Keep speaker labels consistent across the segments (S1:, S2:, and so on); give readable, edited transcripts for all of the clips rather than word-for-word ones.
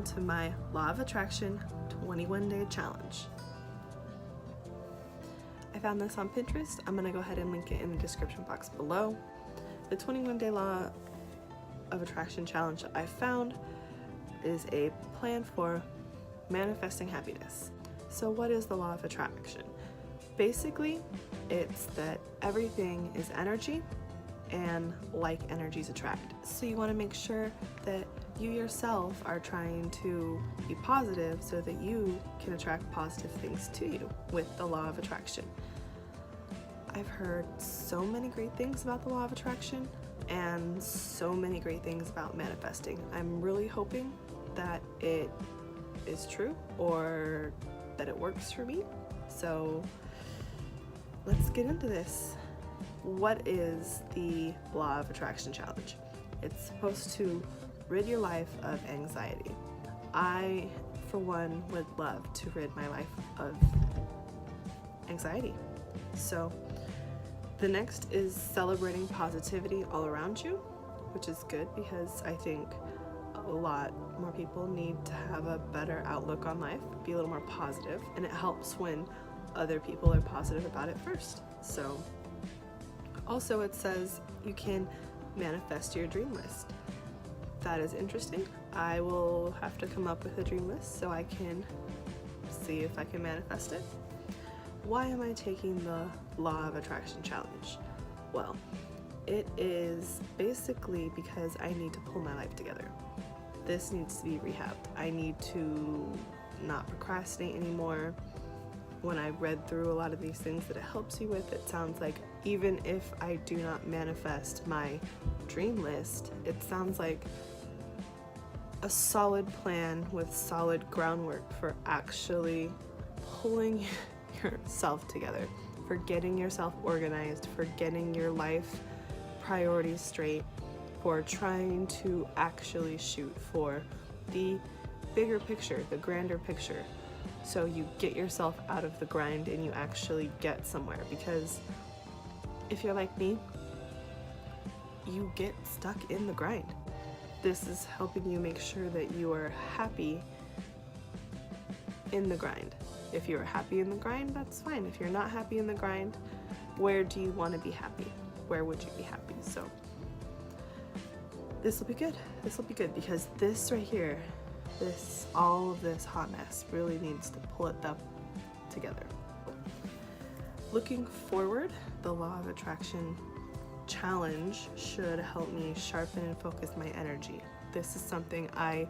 S1: to my Law of Attraction 21-day challenge. I found this on Pinterest. I'm gonna go ahead and link it in the description box below. The 21-day Law of Attraction challenge that I found is a plan for manifesting happiness. So what is the Law of Attraction? Basically, it's that everything is energy and like energies attract. So you want to make sure that you yourself are trying to be positive so that you can attract positive things to you with the Law of Attraction. I've heard so many great things about the Law of Attraction and so many great things about manifesting. I'm really hoping that it is true or that it works for me. So let's get into this. What is the Law of Attraction challenge? It's supposed to rid your life of anxiety. I, for one, would love to rid my life of anxiety. So the next is celebrating positivity all around you, which is good because I think a lot more people need to have a better outlook on life, be a little more positive, and it helps when other people are positive about it first. So also it says you can manifest your dream list. That is interesting. I will have to come up with a dream list so I can see if I can manifest it. Why am I taking the Law of Attraction challenge? Well, it is basically because I need to pull my life together. This needs to be rehabbed. I need to not procrastinate anymore. When I read through a lot of these things that it helps you with, it sounds like even if I do not manifest my dream list, it sounds like a solid plan with solid groundwork for actually pulling yourself together, for getting yourself organized, for getting your life priorities straight, for trying to actually shoot for the bigger picture, the grander picture, so you get yourself out of the grind and you actually get somewhere. Because if you're like me, you get stuck in the grind. This is helping you make sure that you are happy in the grind. If you're happy in the grind, that's fine. If you're not happy in the grind, where do you want to be happy? Where would you be happy? So this will be good. This will be good because this right here, all of this hot mess really needs to pull it up together. Looking forward, the Law of Attraction challenge should help me sharpen and focus my energy. This is something I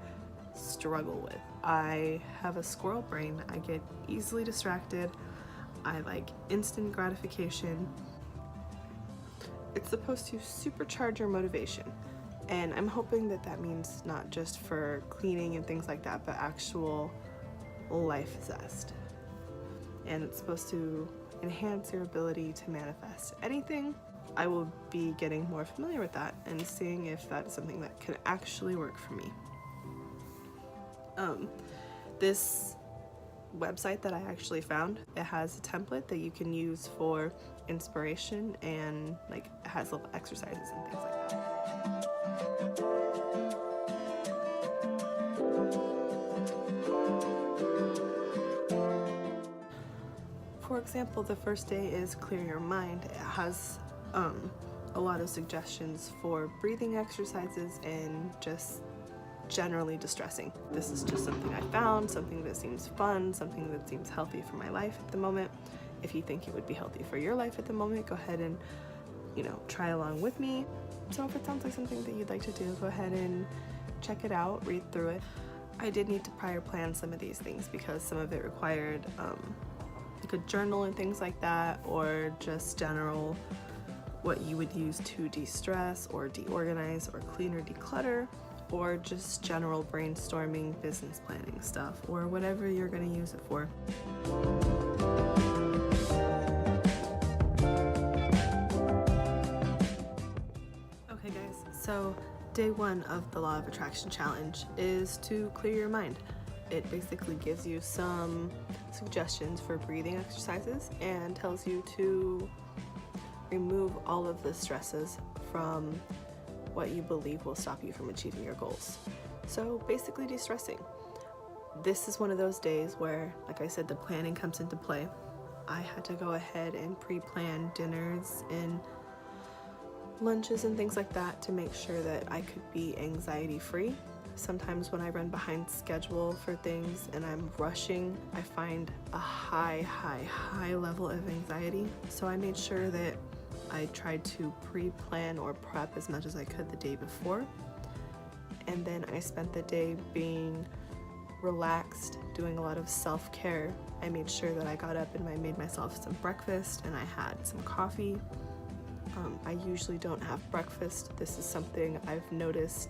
S1: struggle with. I have a squirrel brain. I get easily distracted. I like instant gratification. It's supposed to supercharge your motivation. And I'm hoping that that means not just for cleaning and things like that, but actual life zest. And it's supposed to enhance your ability to manifest anything. I will be getting more familiar with that and seeing if that's something that can actually work for me. This website that I actually found, it has a template that you can use for inspiration, and like it has little exercises and things like that. For example, the first day is clear your mind. It has a lot of suggestions for breathing exercises and just generally distressing. This is just something I found, something that seems fun, something that seems healthy for my life at the moment. If you think it would be healthy for your life at the moment, go ahead and, try along with me. So if it sounds like something that you'd like to do, go ahead and check it out, read through it. I did need to prior plan some of these things because some of it required like a journal and things like that, or just general what you would use to de-stress or deorganize or clean or declutter, or just general brainstorming, business planning stuff, or whatever you're going to use it for. Okay guys, so day one of the Law of Attraction challenge is to clear your mind. It basically gives you some suggestions for breathing exercises and tells you to remove all of the stresses from what you believe will stop you from achieving your goals. So basically de-stressing. this is one of those days where, like I said, the planning comes into play. I had to go ahead and pre-plan dinners and lunches and things like that to make sure that I could be anxiety free. Sometimes when I run behind schedule for things and I'm rushing, I find a high level of anxiety. So I made sure that I tried to pre-plan or prep as much as I could the day before. And then I spent the day being relaxed, doing a lot of self-care. I made sure that I got up and I made myself some breakfast and I had some coffee. I usually don't have breakfast. This is something I've noticed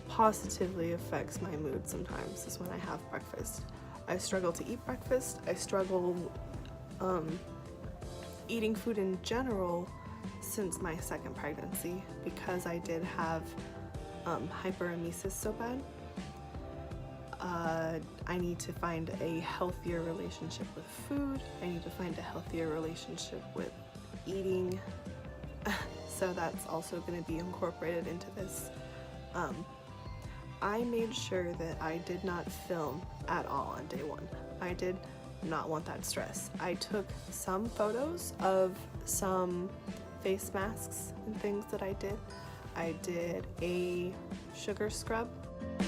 S1: positively affects my mood sometimes, is when I have breakfast. I struggle to eat breakfast. I struggle eating food in general since my second pregnancy, because I did have hyperemesis so bad. I need to find a healthier relationship with food. I need to find a healthier relationship with eating. So that's also going to be incorporated into this. I made sure that I did not film at all on day one. I did not want that stress. I took some photos of some face masks and things that I did. I did a sugar scrub. I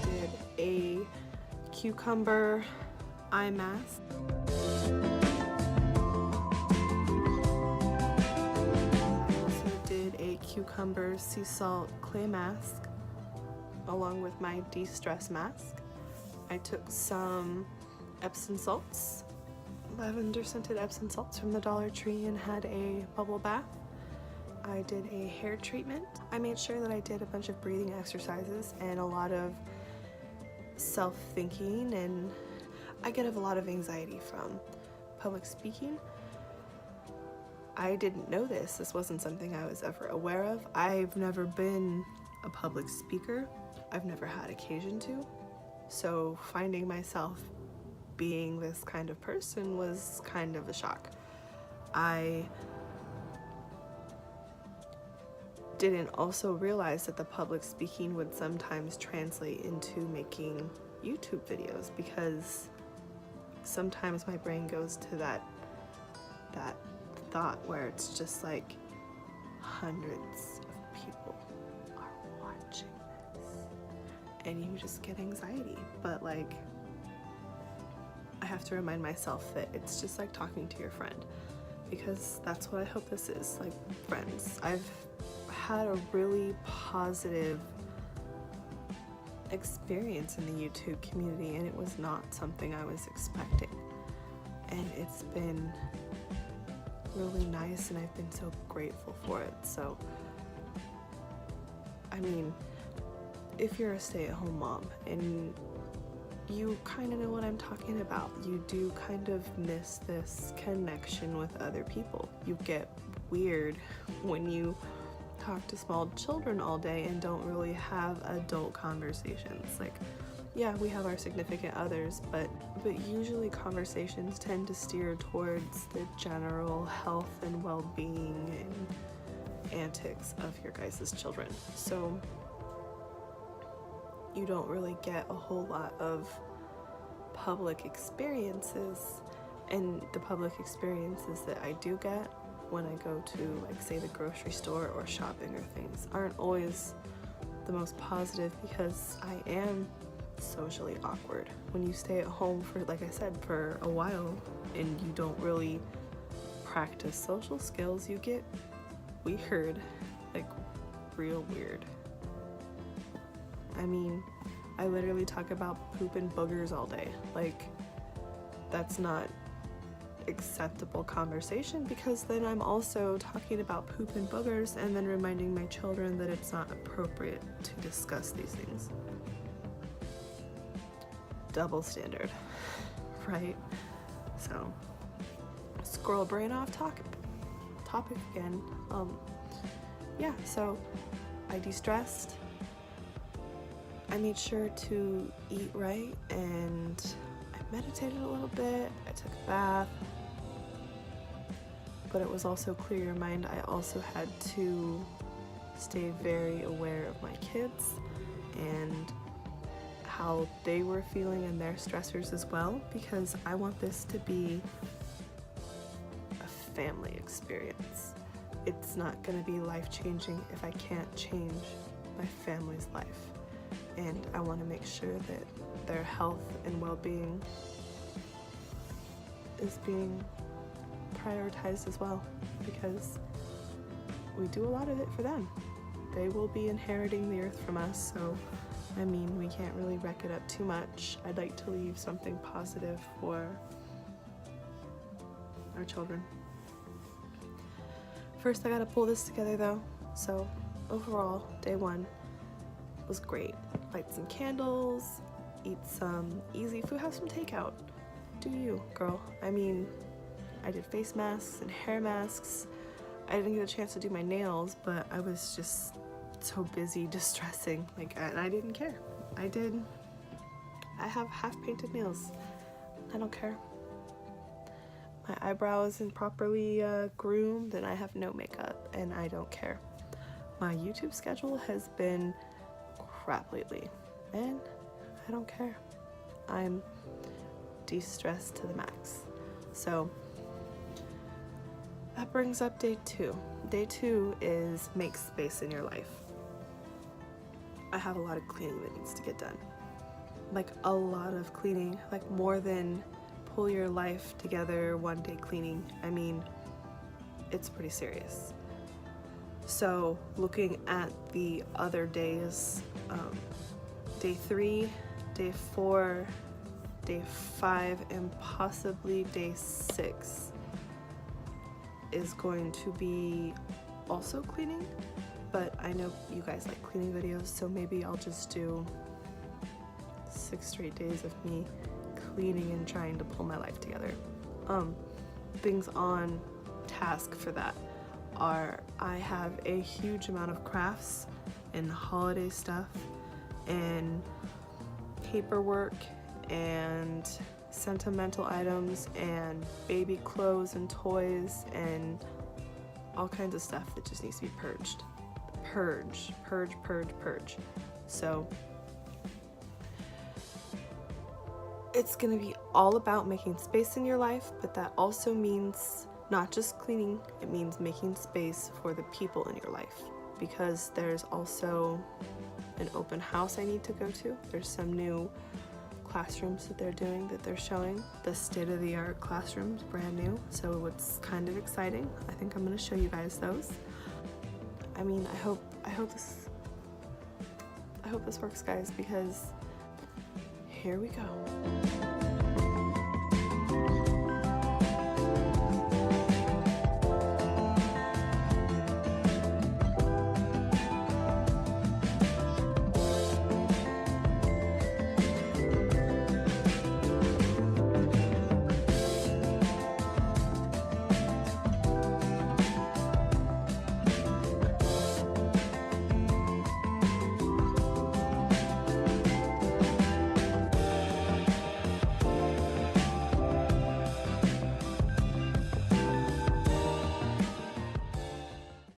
S1: did a cucumber eye mask. I also did a cucumber sea salt clay mask along with my de-stress mask. I took some Epsom salts, lavender scented Epsom salts from the Dollar Tree, and had a bubble bath. I did a hair treatment. I made sure that I did a bunch of breathing exercises and a lot of self-thinking, and I get a lot of anxiety from public speaking. I didn't know this. This wasn't something I was ever aware of. I've never been a public speaker. I've never had occasion to. So finding myself being this kind of person was kind of a shock. I didn't also realize that the public speaking would sometimes translate into making YouTube videos, because sometimes my brain goes to that thought where it's just like hundreds of people are watching this and you just get anxiety. But like, I have to remind myself that it's just like talking to your friend, because that's what I hope this is, like friends. I've had a really positive experience in the YouTube community, and it was not something I was expecting, and it's been really nice, and I've been so grateful for it. So I mean, if you're a stay-at-home mom and you kind of know what I'm talking about, you do kind of miss this connection with other people. You get weird when you talk to small children all day and don't really have adult conversations. Like, yeah, we have our significant others, but usually conversations tend to steer towards the general health and well-being and antics of your guys' children. So you don't really get a whole lot of public experiences, and the public experiences that I do get when I go to, like, say, the grocery store or shopping or things aren't always the most positive, because I am socially awkward. When you stay at home for, like I said, for a while and you don't really practice social skills, you get weird, like real weird. I mean, I literally talk about poop and boogers all day. Like, that's not acceptable conversation, because then I'm also talking about poop and boogers and then reminding my children that it's not appropriate to discuss these things. Double standard, right? So, squirrel brain off topic again. Yeah, so I de-stressed. I made sure to eat right, and I meditated a little bit. I took a bath. But it was also clear your mind. I also had to stay very aware of my kids and how they were feeling and their stressors as well, because I want this to be a family experience. It's not going to be life-changing if I can't change my family's life, and I want to make sure that their health and well-being is being prioritized as well, because we do a lot of it for them. They will be inheriting the earth from us, so I mean, we can't really wreck it up too much. I'd like to leave something positive for our children. First, I gotta pull this together though. So overall, day one was great. Light some candles, eat some easy food, have some takeout. Do you, girl. I mean, I did face masks and hair masks. I didn't get a chance to do my nails, but I was just so busy distressing, and I didn't care. I have half painted nails. I don't care. My eyebrow isn't properly groomed and I have no makeup, and I don't care. My YouTube schedule has been crap lately and I don't care. I'm de-stressed to the max. So that brings up day two. Day two is make space in your life. I have a lot of cleaning that needs to get done. Like a lot of cleaning, like more than pull your life together one day cleaning. I mean, it's pretty serious. So looking at the other days, day 3, day 4, day 5, and possibly day 6 is going to be also cleaning. But I know you guys like cleaning videos, so maybe I'll just do 6 straight days of me cleaning and trying to pull my life together. Things on task for that are, I have a huge amount of crafts and holiday stuff and paperwork and sentimental items and baby clothes and toys and all kinds of stuff that just needs to be purged. Purge. So it's gonna be all about making space in your life, but that also means not just cleaning, it means making space for the people in your life, because there's also an open house I need to go to. There's some new classrooms that they're doing, that they're showing, the state-of-the-art classrooms, brand new, so it's kind of exciting. I think I'm gonna show you guys those. I mean, I hope this works, guys, because here we go.